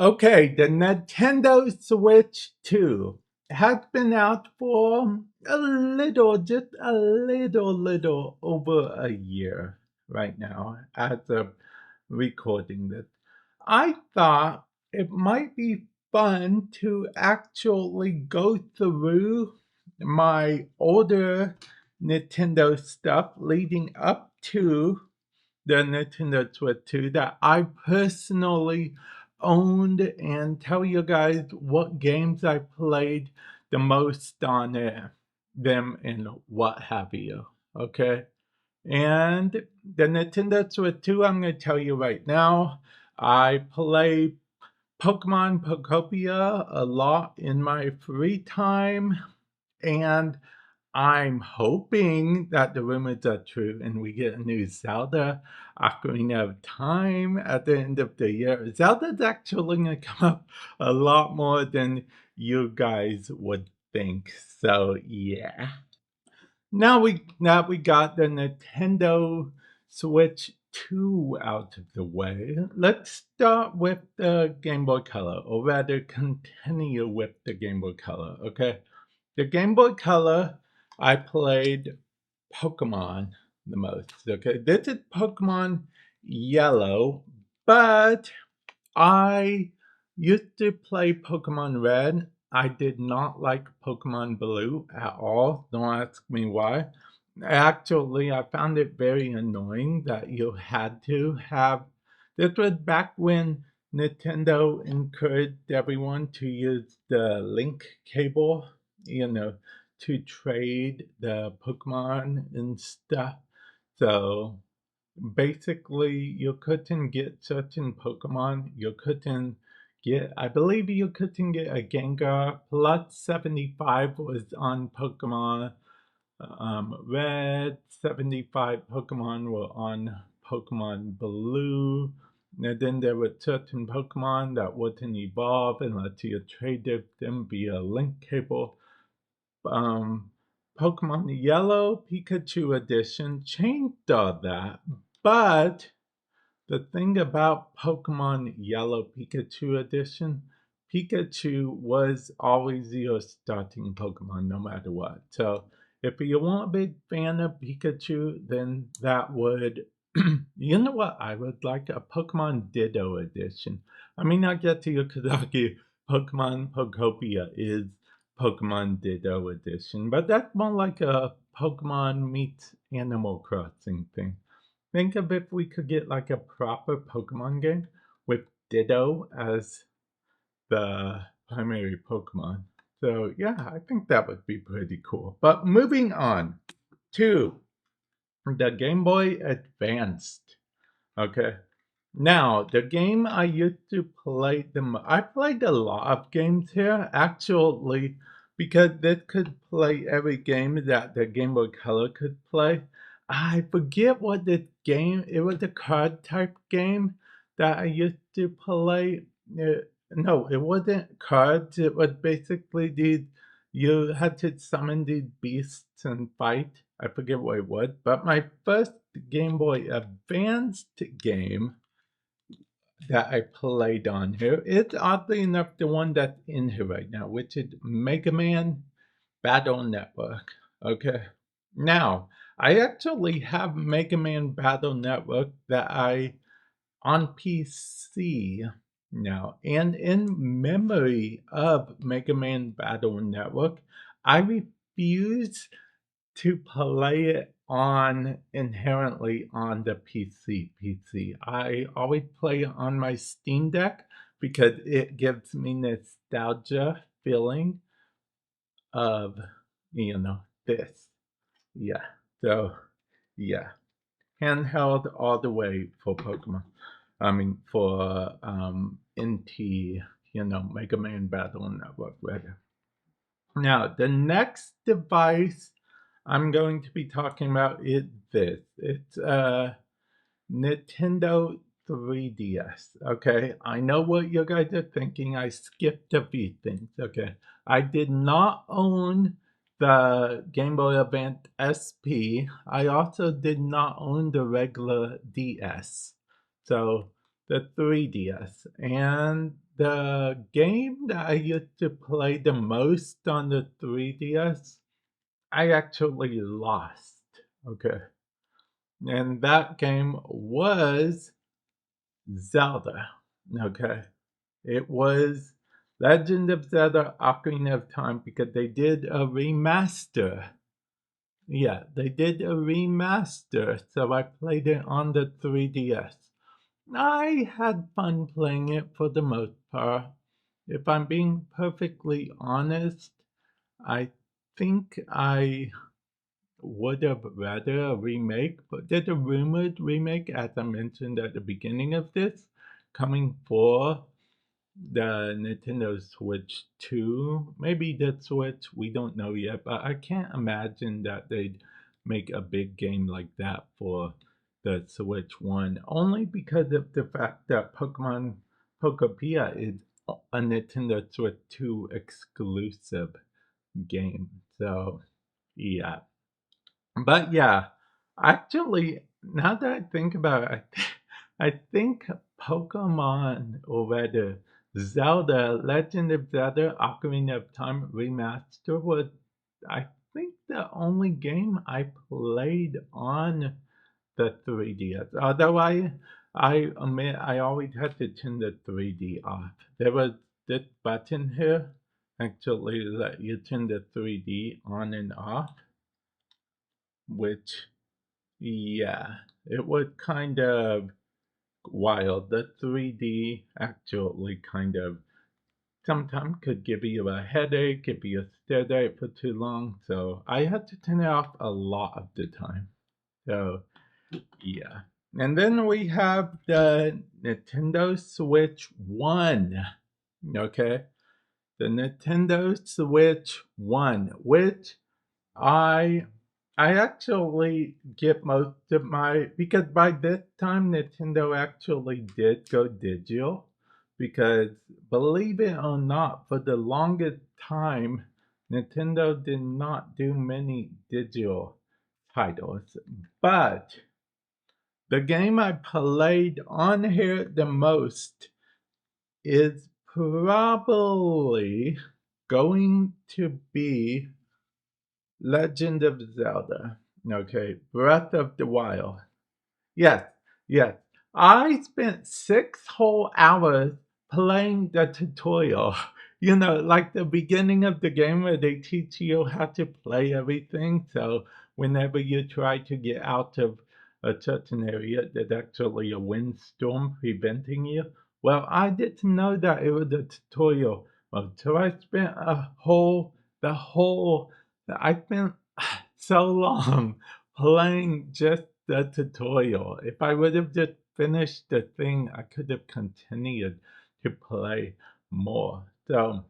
Okay, the Nintendo Switch 2 has been out for just a little over a year right now as of recording this. I thought it might be fun to actually go through my older Nintendo stuff leading up to the Nintendo Switch 2 that I personally owned and tell you guys what games I played the most on them and what have you. Okay. And the Nintendo Switch 2, I'm going to tell you right now, I play Pokemon Pokopia a lot in my free time. And I'm hoping that the rumors are true and we get a new Zelda Ocarina of Time at the end of the year. Zelda's actually going to come up a lot more than you guys would think. So, yeah. Now we got the Nintendo Switch 2 out of the way. Let's start with the Game Boy Color, or rather continue with the Game Boy Color, okay? The Game Boy Color, I played Pokemon the most. Okay, this is Pokemon Yellow, but I used to play Pokemon Red. I did not like Pokemon Blue at all. Don't ask me why. Actually, I found it very annoying that you had to have. This was back when Nintendo encouraged everyone to use the link cable, to trade the Pokemon and stuff. So basically, you couldn't get certain Pokemon. You couldn't get, I believe you couldn't get a Gengar. Plus 75 was on Pokemon Red. 75 Pokemon were on Pokemon Blue. And then there were certain Pokemon that wouldn't evolve unless you traded them via link cable. Pokemon Yellow Pikachu Edition changed all that, but the thing about Pokemon Yellow Pikachu Edition, Pikachu was always your starting Pokemon no matter what. So if you weren't a big fan of Pikachu, then that would, you know what, I would like a Pokemon Ditto Edition. I mean, I guess you could argue Pokemon Pokopia is Pokemon Ditto Edition, but that's more like a Pokemon meets Animal Crossing thing. Think of if we could get like a proper Pokemon game with Ditto as the primary Pokemon. So yeah, I think that would be pretty cool. But moving on to the Game Boy Advanced. Okay. Now, the game I used to play I played a lot of games here, actually, because this could play every game that the Game Boy Color could play. I forget what this game, it was a card type game that I used to play. No, it wasn't cards. It was basically you had to summon these beasts and fight. I forget what it was, but my first Game Boy Advanced game that I played on here is oddly enough the one that's in here right now, which is Mega Man Battle Network. Okay. Now, I actually have Mega Man Battle Network that I on PC now. And in memory of Mega Man Battle Network, I refuse to play it on inherently on the PC. I always play it on my Steam Deck because it gives me nostalgia feeling of this. Yeah. So yeah. Handheld all the way for Pokemon. I mean for NT, Mega Man Battle Network rather. Now, the next device I'm going to be talking about is this. It's a Nintendo 3DS. Okay, I know what you guys are thinking. I skipped a few things. Okay, I did not own the Game Boy Advance SP. I also did not own the regular DS. So the 3DS. And the game that I used to play the most on the 3DS, I actually lost. Okay. And that game was Zelda. Okay. It was Legend of Zelda Ocarina of Time because they did a remaster. Yeah, they did a remaster, so I played it on the 3DS. I had fun playing it for the most part. If I'm being perfectly honest, I think I would have rather a remake, but there's a rumored remake, as I mentioned at the beginning of this, coming for the Nintendo Switch 2. Maybe the Switch, we don't know yet, but I can't imagine that they'd make a big game like that for the Switch 1, only because of the fact that Pokemon Pokopia is a Nintendo Switch 2 exclusive game. So, yeah. But yeah, actually, now that I think about it, I think Pokemon, or rather Zelda, Legend of Zelda Ocarina of Time Remaster was, I think, the only game I played on the 3DS. Although I admit I always had to turn the 3D off. There was this button here actually let you turn the 3D on and off, which, yeah, it was kind of wild. The 3D actually kind of sometimes could give you a headache if you stared at it for too long. So I had to turn it off a lot of the time. So yeah. And then we have the Nintendo Switch 1. Okay. The Nintendo Switch 1, which I I actually get most of my, because by this time Nintendo actually did go digital, because believe it or not, for the longest time Nintendo did not do many digital titles. But the game I played on here the most is probably going to be Legend of Zelda. Okay, Breath of the Wild. Yes, yes. I spent 6 whole hours playing the tutorial. You know, like the beginning of the game where they teach you how to play everything. So whenever you try to get out of a certain area, there's actually a windstorm preventing you. Well, I didn't know that it was a tutorial mode. So I spent the whole, I spent so long playing just the tutorial. If I would have just finished the thing, I could have continued to play more. So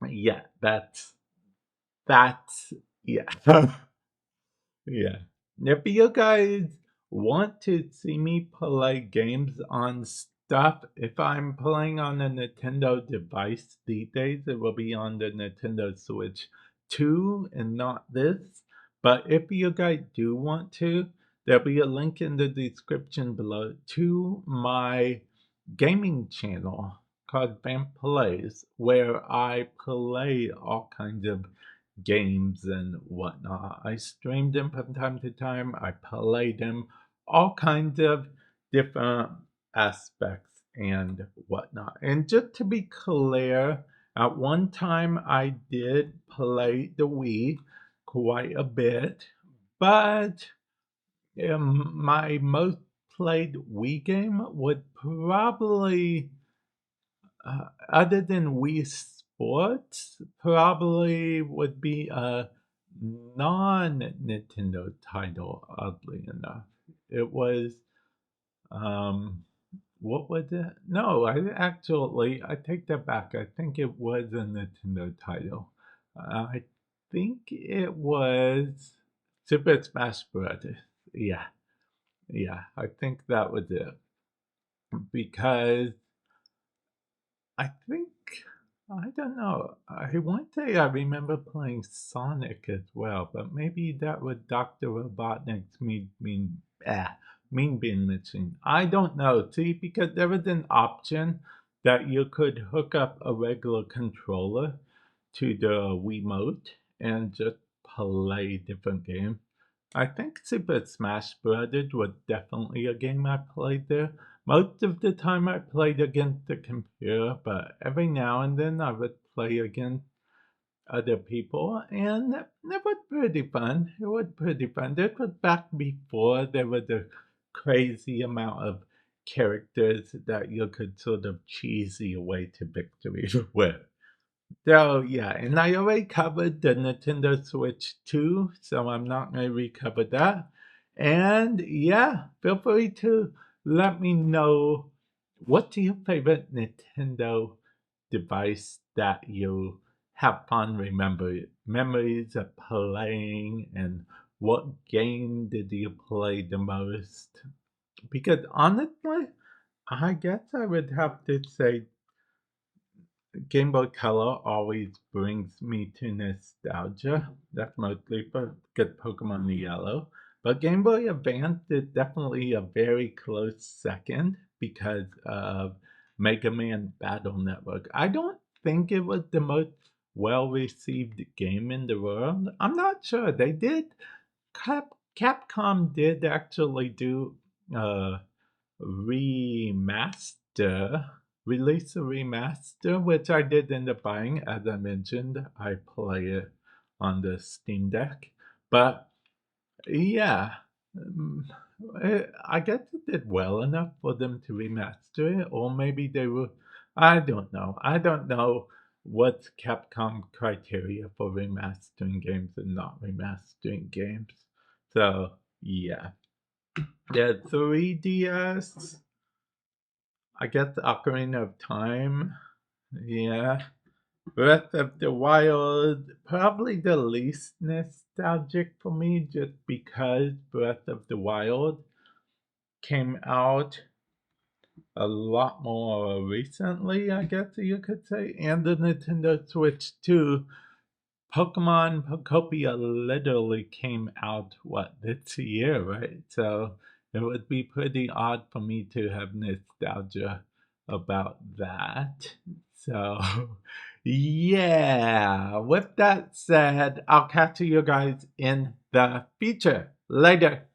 yeah, that's yeah. Yeah. If you guys want to see me play games on stuff, if I'm playing on a Nintendo device these days, it will be on the Nintendo Switch 2 and not this. But if you guys do want to, there'll be a link in the description below to my gaming channel called Vamp Plays, where I play all kinds of games and whatnot. I stream them from time to time. I play them, all kinds of different aspects and whatnot. And just to be clear, at one time I did play the Wii quite a bit, but my most played Wii game would probably, other than Wii Sports, probably would be a non-Nintendo title, oddly enough. It was, um, what was it? No, I take that back. I think it was a Nintendo title. I think it was Super Smash Brothers. Yeah, yeah, I think that was it. Because I think, I don't know. I want to say I remember playing Sonic as well, but maybe that was Dr. Robotnik's mean being missing. I don't know. See, because there was an option that you could hook up a regular controller to the Wiimote and just play different games. I think Super Smash Brothers was definitely a game I played there. Most of the time I played against the computer, but every now and then I would play against other people, and it was pretty fun. It was pretty fun. This was back before there was a crazy amount of characters that you could sort of cheesy your way to victory with. So yeah, and I already covered the Nintendo Switch 2, so I'm not going to recover that. And yeah, feel free to let me know what's your favorite Nintendo device that you have fond memories of playing, and what game did you play the most? Because honestly, I guess I would have to say Game Boy Color always brings me to nostalgia. That's mostly for good Pokemon Yellow. But Game Boy Advance is definitely a very close second because of Mega Man Battle Network. I don't think it was the most well received game in the world. I'm not sure. They did. Capcom did actually do uh, remaster, release a remaster, which I did end up buying. As I mentioned, I play it on the Steam Deck. But yeah, um, I guess it did well enough for them to remaster it, or maybe they were. I don't know. I don't know what's Capcom criteria for remastering games and not remastering games. So yeah, the 3DS. I guess Ocarina of Time. Yeah. Breath of the Wild, probably the least nostalgic for me just because Breath of the Wild came out a lot more recently, I guess you could say, and the Nintendo Switch too. Pokemon Pokopia literally came out, what, this year, right? So it would be pretty odd for me to have nostalgia about that. So, yeah, with that said, I'll catch you guys in the future. Later.